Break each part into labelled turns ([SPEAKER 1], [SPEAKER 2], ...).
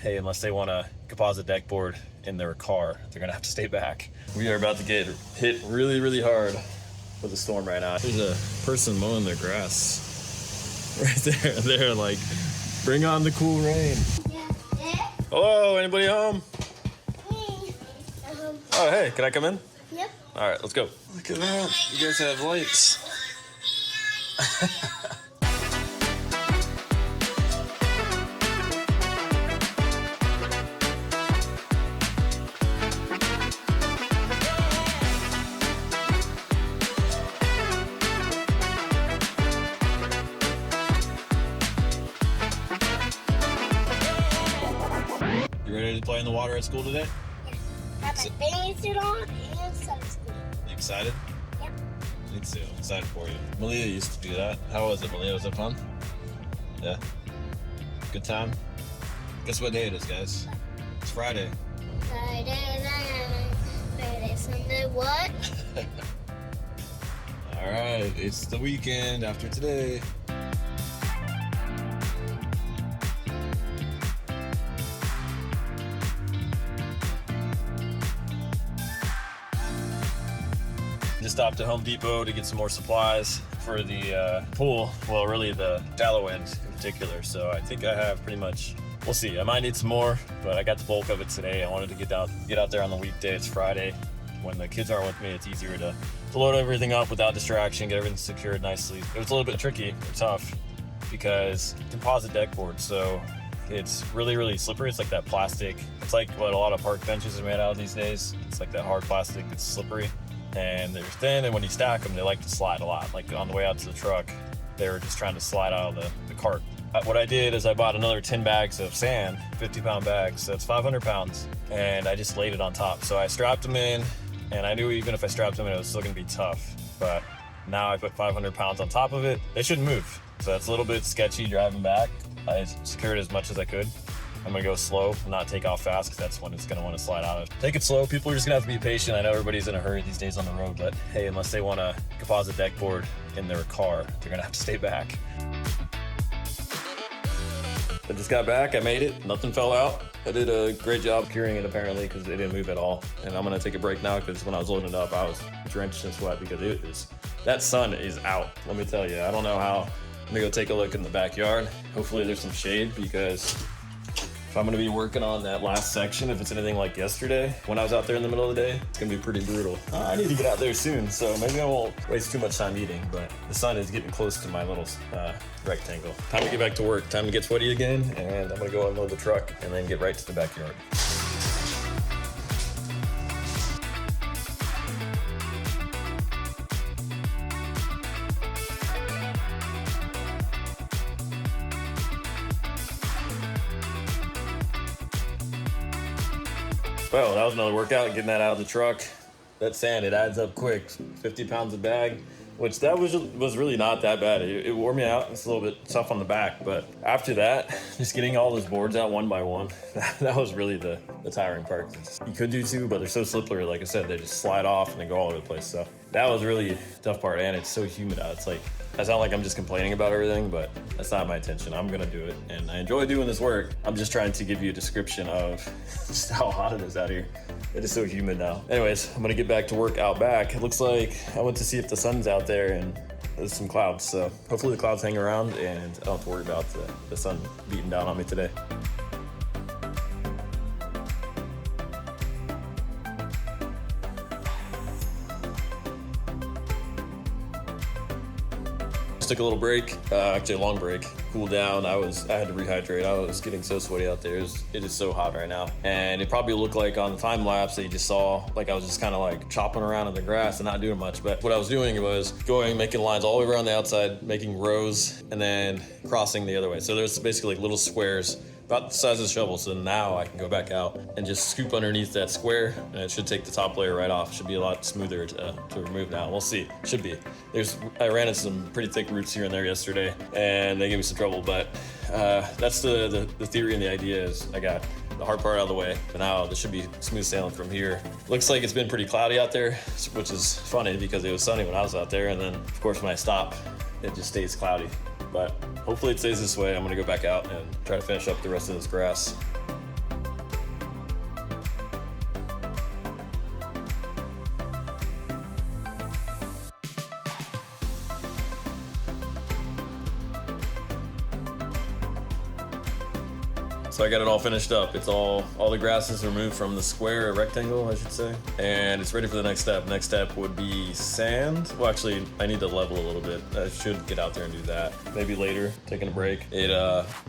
[SPEAKER 1] hey, unless they want a composite deck board in their car, they're gonna have to stay back. We are about to get hit really, really hard with a storm right now. There's a person mowing their grass right there. They're like, bring on the cool rain. Hello, anybody home?
[SPEAKER 2] Me.
[SPEAKER 1] Oh, hey, can I come in?
[SPEAKER 2] Yep.
[SPEAKER 1] All right, let's go. Look at that, you guys have lights. You ready to play in the water at school today?
[SPEAKER 2] Yeah. Have my bathing suit on and sunscreen.
[SPEAKER 1] You excited?
[SPEAKER 2] Yep.
[SPEAKER 1] Me too. I'm excited for you. Malia used to do that. How was it, Malia? Was it fun? Yeah. Good time? Guess what day it is, guys? It's Friday.
[SPEAKER 2] Friday night. Friday, Sunday, what?
[SPEAKER 1] All right, it's the weekend after today. Just stopped at Home Depot to get some more supplies for the pool. Well, really the shallow end in particular. So I think I have pretty much, we'll see. I might need some more, but I got the bulk of it today. I wanted to get out there on the weekday. It's Friday. When the kids aren't with me, it's easier to load everything up without distraction, get everything secured nicely. It was a little bit tricky or tough because composite deck board. So it's really, really slippery. It's like that plastic. It's like what a lot of park benches are made out of these days. It's like that hard plastic that's slippery. And they're thin, and when you stack them, they like to slide a lot. Like on the way out to the truck, they were just trying to slide out of the cart. What I did is I bought another 10 bags of sand, 50-pound bags, so that's 500 pounds, and I just laid it on top. So I strapped them in, and I knew even if I strapped them in, it was still gonna be tough. But now I put 500 pounds on top of it. They shouldn't move. So that's a little bit sketchy driving back. I secured as much as I could. I'm gonna go slow, not take off fast, because that's when it's gonna want to slide out of. Take it slow. People are just gonna have to be patient. I know everybody's in a hurry these days on the road, but hey, unless they want a composite deck board in their car, they're gonna have to stay back. I just got back, I made it, nothing fell out. I did a great job curing it apparently, because it didn't move at all. And I'm gonna take a break now, because when I was loading it up, I was drenched in sweat because that sun is out, let me tell you. I don't know how. I'm gonna go take a look in the backyard. Hopefully there's some shade, because if I'm gonna be working on that last section, if it's anything like yesterday, when I was out there in the middle of the day, it's gonna be pretty brutal. I need to get out there soon, so maybe I won't waste too much time eating, but the sun is getting close to my little rectangle. Time to get back to work, time to get sweaty again, and I'm gonna go unload the truck and then get right to the backyard. Well, that was another workout, getting that out of the truck. That sand, it adds up quick. 50 pounds a bag, which that was really not that bad. It wore me out. It's a little bit tough on the back, but after that, just getting all those boards out one by one, that was really the tiring part. You could do two, but they're so slippery. Like I said, they just slide off and they go all over the place. So that was really the tough part, and it's so humid out. It's like, I sound like I'm just complaining about everything, but that's not my intention. I'm gonna do it, and I enjoy doing this work. I'm just trying to give you a description of just how hot it is out here. It is so humid now. Anyways, I'm gonna get back to work out back. It looks like I went to see if the sun's out there, and there's some clouds. So hopefully the clouds hang around, and I don't have to worry about the sun beating down on me today. Just took a little break, actually a long break, cool down. I had to rehydrate. I was getting so sweaty out there. It is so hot right now. And it probably looked like on the time lapse that you just saw, like I was just kind of like chopping around in the grass and not doing much. But what I was doing was making lines all the way around the outside, making rows, and then crossing the other way. So there's basically like little squares about the size of the shovel. So now I can go back out and just scoop underneath that square, and it should take the top layer right off. It should be a lot smoother to remove now. We'll see. Should be. I ran into some pretty thick roots here and there yesterday, and they gave me some trouble, but that's the theory, and the idea is I got the hard part out of the way, but now this should be smooth sailing from here. Looks like it's been pretty cloudy out there, which is funny because it was sunny when I was out there, and then of course when I stop, it just stays cloudy. But hopefully it stays this way. I'm gonna go back out and try to finish up the rest of this grass. So I got it all finished up. It's all the grass is removed from the square or rectangle, I should say. And it's ready for the next step. Next step would be sand. Well, actually, I need to level a little bit. I should get out there and do that. Maybe later, taking a break. It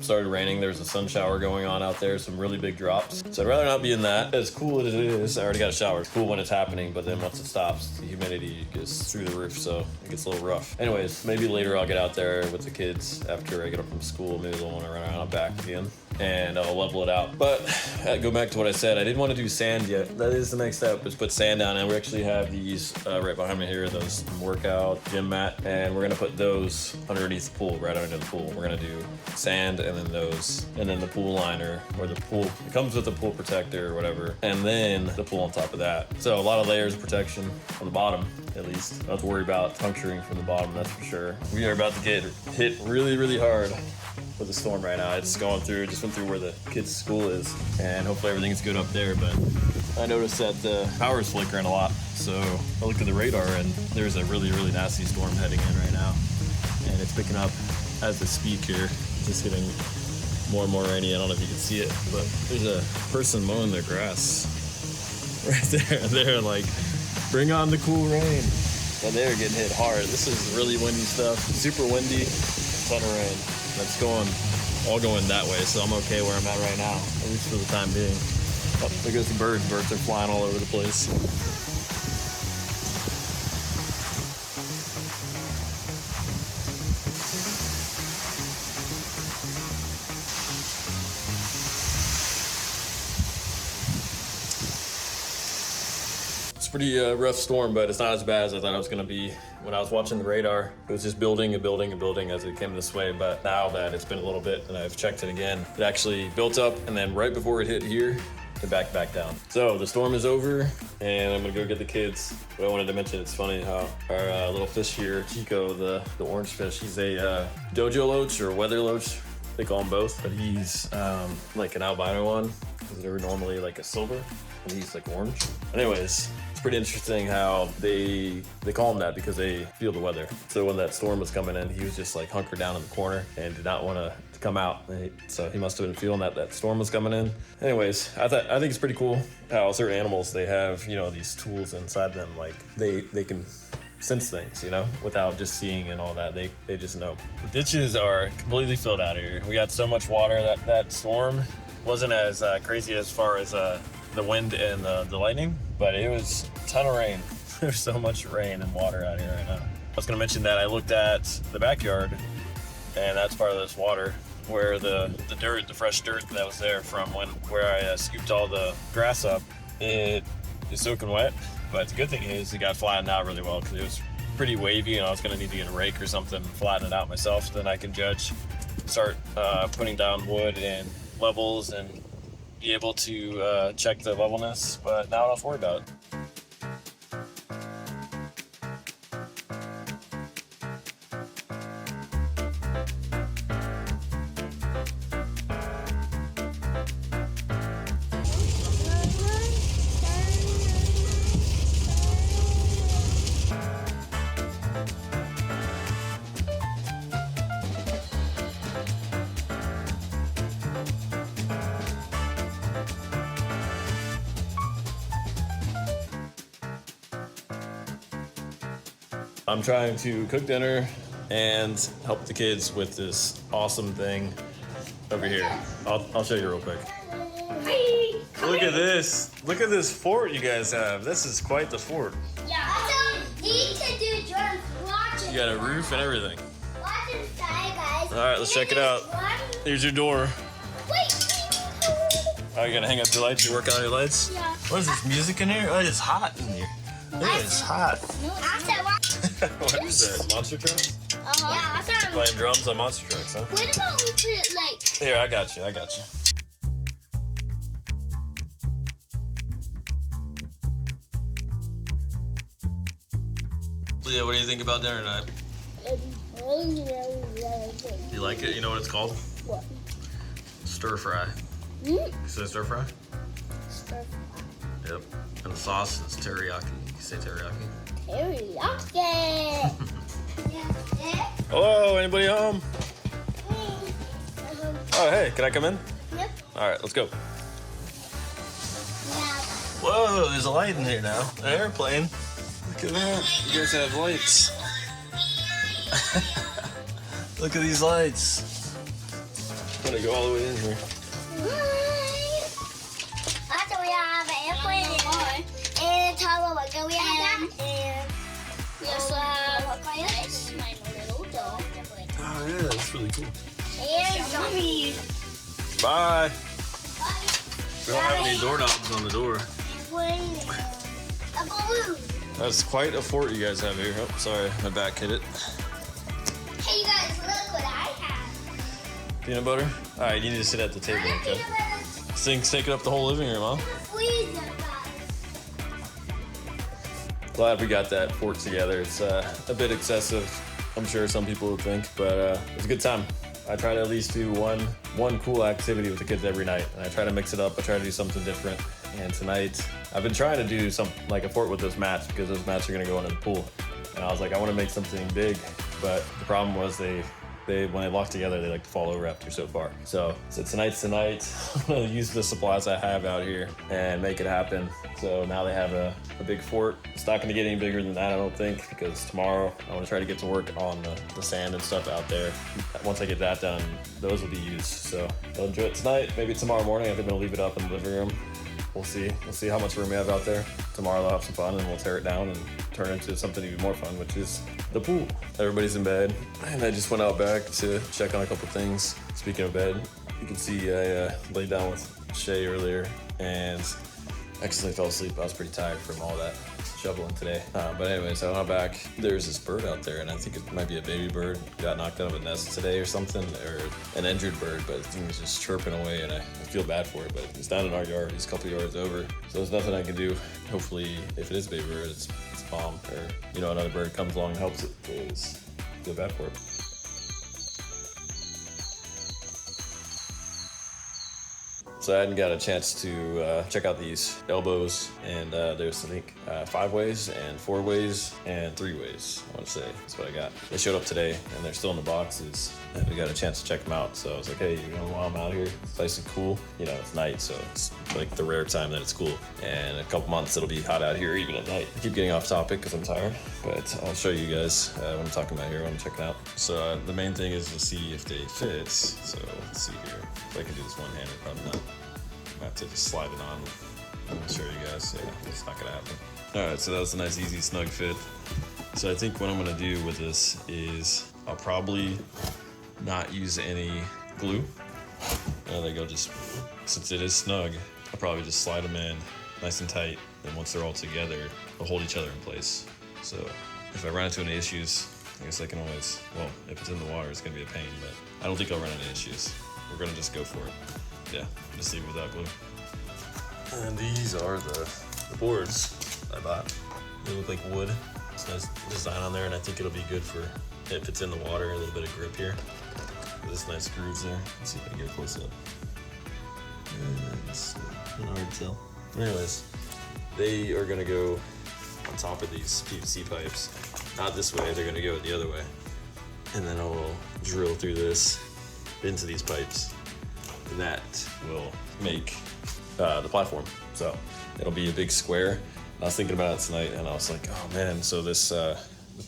[SPEAKER 1] started raining. There's a sun shower going on out there, some really big drops. So I'd rather not be in that. As cool as it is, I already got a shower. It's cool when it's happening, but then once it stops, the humidity gets through the roof, so it gets a little rough. Anyways, maybe later I'll get out there with the kids after I get up from school. Maybe they'll want to run around back again, and I'll level it out. But go back to what I said. I didn't want to do sand yet. That is the next step, is put sand down. And we actually have these right behind me here, those workout gym mat, and we're gonna put those underneath the pool, right under the pool. We're gonna do sand and then those, and then the pool liner, or the pool, it comes with the pool protector or whatever, and then the pool on top of that. So a lot of layers of protection on the bottom, at least. Don't have to worry about puncturing from the bottom, that's for sure. We are about to get hit really, really hard with the storm right now. It's going through, just went through where the kids' school is, and hopefully everything's good up there, but I noticed that the power is flickering a lot, so I looked at the radar and there's a really, really nasty storm heading in right now, and it's picking up as we speak here. It's just getting more and more rainy. I don't know if you can see it, but there's a person mowing their grass right there. They're like, bring on the cool rain. And they're getting hit hard. This is really windy stuff, super windy, ton of rain. That's all going that way, so I'm okay where I'm at right now, at least for the time being. Oh, there goes the birds. Birds are flying all over the place. Pretty rough storm, but it's not as bad as I thought it was going to be. When I was watching the radar, it was just building and building and building as it came this way, but now that it's been a little bit and I've checked it again, it actually built up, and then right before it hit here, it backed back down. So the storm is over, and I'm gonna go get the kids. But I wanted to mention, it's funny how our little fish here, Chico, the orange fish, he's a dojo loach or weather loach. They call him both, but he's like an albino one, because they're normally like a silver, and he's like orange. Anyways, pretty interesting how they call him that, because they feel the weather. So when that storm was coming in, he was just like hunkered down in the corner and did not want to come out. So he must have been feeling that storm was coming in. Anyways, I think it's pretty cool how certain animals, they have, you know, these tools inside them, like they can sense things, you know, without just seeing and all that. They just know. The ditches are completely filled out here. We got so much water. That storm wasn't as crazy as far as the wind and the lightning, but it was a ton of rain. There's so much rain and water out here right now. I was gonna mention that I looked at the backyard, and that's part of this water, where the dirt, the fresh dirt that was there from where I scooped all the grass up, it is soaking wet. But the good thing is it got flattened out really well, because it was pretty wavy, and I was gonna need to get a rake or something, flatten it out myself, so then I can start putting down wood and levels and be able to check the levelness, but now I don't have to worry about it. I'm trying to cook dinner and help the kids with this awesome thing over here. I'll show you real quick. Look at this. Look at this fort you guys have. This is quite the fort.
[SPEAKER 2] Yeah, also need to do Jordan watching.
[SPEAKER 1] You got a roof and everything.
[SPEAKER 2] Watch inside, guys.
[SPEAKER 1] All right, let's check it out. Here's your door.
[SPEAKER 2] Wait.
[SPEAKER 1] Oh, you gotta hang up your lights? You working on your lights?
[SPEAKER 2] Yeah.
[SPEAKER 1] What is this, music in here? Oh, it's hot in here. It's hot. What is that, monster trucks?
[SPEAKER 2] Yeah, that's what
[SPEAKER 1] Playing drums on monster trucks, huh?
[SPEAKER 2] What about we put it like...
[SPEAKER 1] Here, I got you. Leah, what do you think about dinner tonight? You like it? You know what it's called?
[SPEAKER 2] What?
[SPEAKER 1] Stir fry. You say stir fry?
[SPEAKER 2] Stir fry.
[SPEAKER 1] Yep. And the sauce is teriyaki. You say teriyaki?
[SPEAKER 2] Teriyaki.
[SPEAKER 1] Hello, anybody home? Oh, hey, can I come in?
[SPEAKER 2] Yep.
[SPEAKER 1] All All right, let's go.
[SPEAKER 2] Yeah.
[SPEAKER 1] Whoa, there's a light in here now. An airplane. Look at that. You guys have lights. Look at these lights. I'm gonna go all the way in here.
[SPEAKER 2] After we have an airplane and a towel, we have that. And we also have my little dog.
[SPEAKER 1] Oh yeah, that's really cool.
[SPEAKER 2] And Stormy.
[SPEAKER 1] Bye. We don't have any doorknobs on the door.
[SPEAKER 2] A balloon.
[SPEAKER 1] That's quite a fort you guys have here. Oh, sorry, my back hit it.
[SPEAKER 2] Hey, you guys, look what I have.
[SPEAKER 1] Peanut butter? All right, you need to sit at the table, okay? This thing's taking up the whole living room, huh? Glad we got that fort together. It's a bit excessive, I'm sure some people would think, but it was a good time. I try to at least do one cool activity with the kids every night, and I try to mix it up. I try to do something different. And tonight, I've been trying to do something like a fort with those mats because those mats are gonna go into the pool. And I was like, I want to make something big, but the problem was they when they lock together, they like to fall over after so far. So tonight's tonight. I'm gonna use the supplies I have out here and make it happen. So now they have a big fort. It's not gonna get any bigger than that, I don't think, because tomorrow I want to try to get to work on the sand and stuff out there. Once I get that done, those will be used. So I'll enjoy it tonight. Maybe tomorrow morning. I think I'm gonna leave it up in the living room. We'll see. We'll see how much room we have out there. Tomorrow I'll have some fun and we'll tear it down and turn it into something even more fun, which is the pool. Everybody's in bed, and I just went out back to check on a couple things. Speaking of bed, you can see I laid down with Shay earlier and actually fell asleep. I was pretty tired from all that shoveling today. But anyways, I went out back. There's this bird out there, and I think it might be a baby bird. Got knocked out of a nest today or something, or an injured bird, but the thing was just chirping away, and I feel bad for it, but it's down in our yard. He's a couple yards over, so there's nothing I can do. Hopefully, if it is a baby bird, it's mom, or another bird comes along and helps it, because I feel bad for it. So I hadn't got a chance to check out these elbows, and there's I think 5 ways and 4 ways and 3 ways, I want to say. That's what I got. They showed up today and they're still in the boxes, and we got a chance to check them out. So I was like, hey, while I'm out here, it's nice and cool. It's night, so it's like the rare time that it's cool. And in a couple months it'll be hot out here even at night. I keep getting off topic because I'm tired, but I'll show you guys what I'm talking about here when I'm checking out. So the main thing is to see if they fit. So let's see here. If I can do this one-handed, probably not. I have to just slide it on. I'm gonna show you guys. Yeah, it's not gonna happen. All right, so that was a nice, easy, snug fit. So I think what I'm gonna do with this is I'll probably not use any glue. There you go. Just since it is snug, I'll probably just slide them in nice and tight. And once they're all together, they'll hold each other in place. So if I run into any issues, I guess I can always, well, if it's in the water, it's gonna be a pain, but I don't think I'll run into issues. We're gonna just go for it. Yeah, just leave it without glue. And these are the boards I bought. They look like wood. It's a nice design on there, and I think it'll be good for if it's in the water, a little bit of grip here. This nice grooves there. Let's see if I can get a close up. It's hard to tell. Anyways, they are gonna go on top of these PVC pipes. Not this way, they're gonna go the other way. And then I'll drill through this into these pipes. And that will make the platform. So it'll be a big square. I was thinking about it tonight, and I was like, oh man, so this the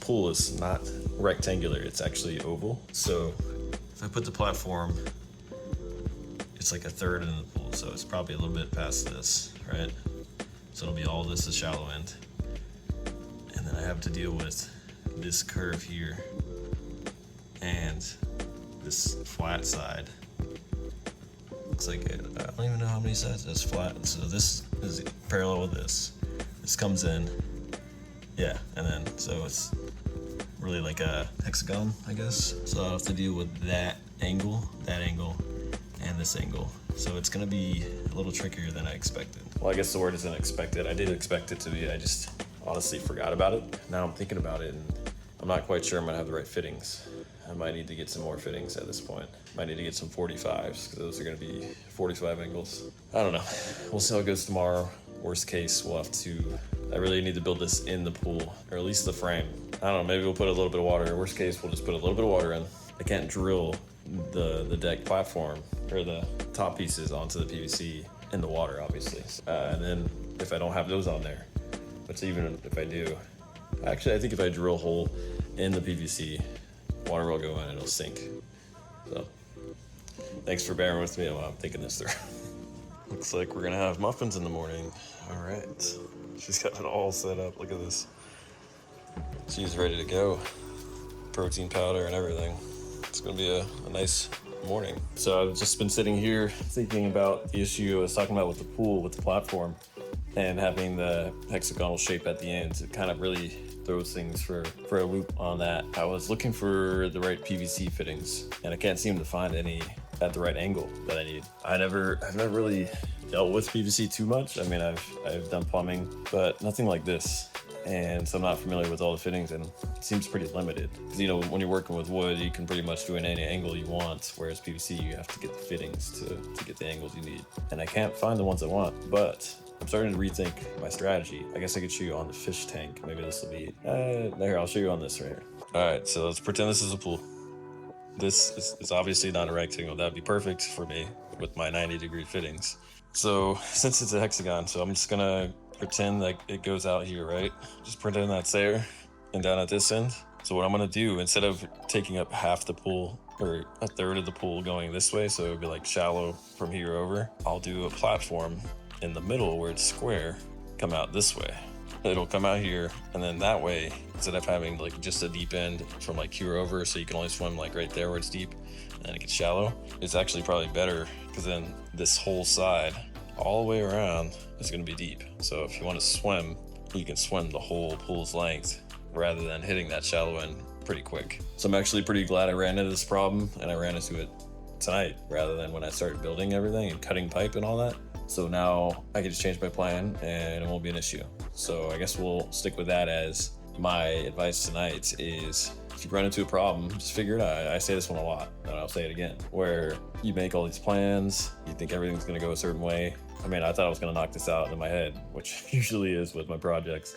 [SPEAKER 1] pool is not rectangular, it's actually oval. So if I put the platform, it's like a third in the pool, so it's probably a little bit past this, right? So it'll be all this is shallow end. And then I have to deal with this curve here and this flat side. Looks like I don't even know how many sides that's flat. So this is parallel with this. This comes in, yeah, and then so it's really like a hexagon, I guess. So I'll have to deal with that angle, and this angle. So it's gonna be a little trickier than I expected. Well, I guess the word isn't expected. I did expect it to be. I just honestly forgot about it. Now I'm thinking about it, and I'm not quite sure I'm gonna have the right fittings. I might need to get some more fittings at this point. Might need to get some 45s, because those are gonna be 45 angles. I don't know. We'll see how it goes tomorrow. Worst case, we'll have to, I really need to build this in the pool, or at least the frame. I don't know, maybe we'll put a little bit of water. Worst case, we'll just put a little bit of water in. I can't drill the deck platform, or the top pieces onto the PVC in the water, obviously. And then if I don't have those on there, but even if I do, actually I think if I drill a hole in the PVC, water will go in and it'll sink. So thanks for bearing with me while I'm thinking this through. Looks like we're gonna have muffins in the morning. All right, she's got it all set up. Look at this. She's ready to go. Protein powder and everything. It's gonna be a nice morning. So I've just been sitting here thinking about the issue I was talking about with the pool, with the platform, and having the hexagonal shape at the end. It kind of really throws things for a loop on that. I was looking for the right PVC fittings, and I can't seem to find any at the right angle that I need. I've never really dealt with PVC too much. I mean, I've done plumbing, but nothing like this. And so I'm not familiar with all the fittings, and it seems pretty limited. Because, you know, when you're working with wood, you can pretty much do it any angle you want, whereas PVC, you have to get the fittings to get the angles you need. And I can't find the ones I want, but I'm starting to rethink my strategy. I guess I could show you on the fish tank. Maybe this will be, there, I'll show you on this right here. All right, so let's pretend this is a pool. This is obviously not a rectangle. That'd be perfect for me with my 90-degree fittings. So since it's a hexagon, so I'm just gonna pretend like it goes out here, right? Just pretend that's there and down at this end. So what I'm gonna do, instead of taking up half the pool or a third of the pool going this way, so it'd be like shallow from here over, I'll do a platform in the middle where it's square, come out this way. It'll come out here, and then that way, instead of having like just a deep end from like here over, so you can only swim like right there where it's deep, and then it gets shallow, it's actually probably better, because then this whole side, all the way around, is gonna be deep. So if you wanna swim, you can swim the whole pool's length, rather than hitting that shallow end pretty quick. So I'm actually pretty glad I ran into this problem, and I ran into it tonight, rather than when I started building everything and cutting pipe and all that. So now I can just change my plan and it won't be an issue. So I guess we'll stick with that as my advice tonight is, if you run into a problem, just figure it out. I say this one a lot, and I'll say it again, where you make all these plans, you think everything's gonna go a certain way. I mean, I thought I was gonna knock this out in my head, which usually is with my projects.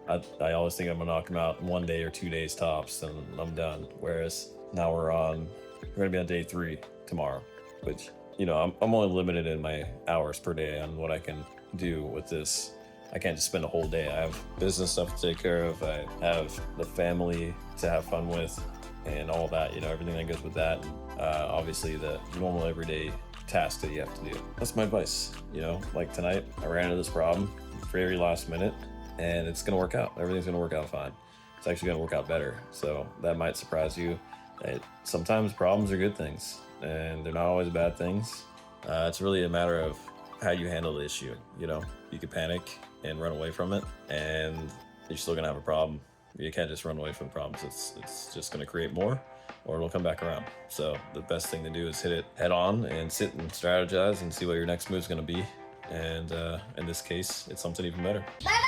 [SPEAKER 1] I always think I'm gonna knock them out in 1 day or 2 days tops and I'm done. Whereas now we're gonna be on day 3 tomorrow, which, you know, I'm only limited in my hours per day on what I can do with this. I can't just spend a whole day. I have business stuff to take care of. I have the family to have fun with and all that, you know, everything that goes with that. Obviously the normal everyday tasks that you have to do. That's my advice. You know, like tonight, I ran into this problem very last minute, and it's gonna work out. Everything's gonna work out fine. It's actually gonna work out better. So that might surprise you. Sometimes problems are good things, and they're not always bad things. It's really a matter of how you handle the issue. You know, you could panic and run away from it, and you're still gonna have a problem. You can't just run away from problems. It's just gonna create more, or it'll come back around. So the best thing to do is hit it head on and sit and strategize and see what your next move's gonna be. And in this case, it's something even better.
[SPEAKER 2] Bye-bye.